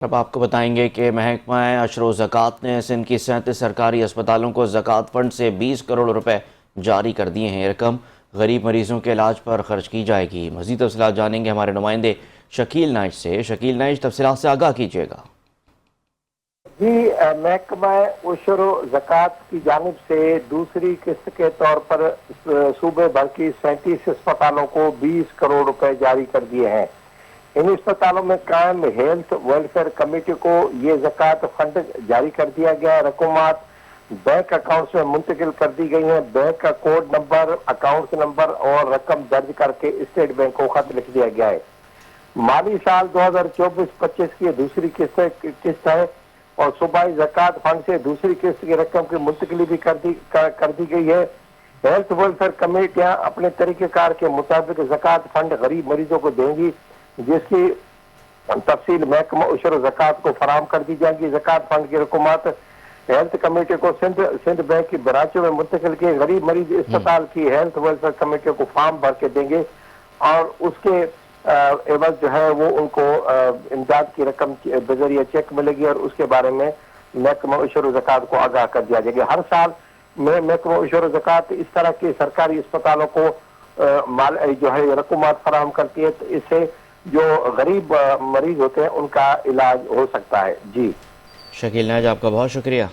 اب آپ کو بتائیں گے کہ محکمہ عشر و زکوٰۃ نے سندھ کی 37 سرکاری اسپتالوں کو زکوٰۃ فنڈ سے 20 کروڑ روپے جاری کر دیے ہیں۔ یہ رقم غریب مریضوں کے علاج پر خرچ کی جائے گی۔ مزید تفصیلات جانیں گے ہمارے نمائندے شکیل نائش سے۔ شکیل نائش، تفصیلات سے آگاہ کیجیے گا۔ جی، محکمہ عشر و زکوٰۃ کی جانب سے دوسری قسط کے طور پر صوبے بھر کی 37 اسپتالوں کو 20 کروڑ روپے جاری کر دیے ہیں۔ ان اسپتالوں میں قائم ہیلتھ ویلفیئر کمیٹی کو یہ زکوٰۃ فنڈ جاری کر دیا گیا ہے۔ رقومات بینک اکاؤنٹس میں منتقل کر دی گئی ہیں۔ بینک کا کوڈ نمبر، اکاؤنٹ نمبر اور رقم درج کر کے اسٹیٹ بینک کو خط لکھ دیا گیا ہے۔ مالی سال 2024-25 کی دوسری قسط ہے اور صوبائی زکوٰۃ فنڈ سے دوسری قسط کی رقم کی منتقلی بھی کر دی گئی ہے۔ ہیلتھ ویلفیئر کمیٹیاں اپنے طریقہ کار کے مطابق زکوٰۃ فنڈ غریب مریضوں کو دیں گی، جس کی تفصیل محکمہ عشر و زکوٰۃ کو فراہم کر دی جائے گی۔ زکوٰۃ فنڈ کی رقومات ہیلتھ کمیٹی کو سندھ بینک کی برانچوں میں منتقل کی۔ غریب مریض اسپتال کی ہیلتھ ویلفیئر کمیٹی کو فارم بھر کے دیں گے اور اس کے عوض جو ہے وہ ان کو امداد کی رقم بذریعہ چیک ملے گی اور اس کے بارے میں محکمہ عشر و زکوٰۃ کو آگاہ کر دیا جائے گا۔ ہر سال میں محکمہ عشر و زکوٰۃ اس طرح کی سرکاری اسپتالوں کو جو ہے رقومات فراہم کرتی ہے، تو اس سے جو غریب مریض ہوتے ہیں ان کا علاج ہو سکتا ہے۔ جی شکیل نائش، آپ کا بہت شکریہ۔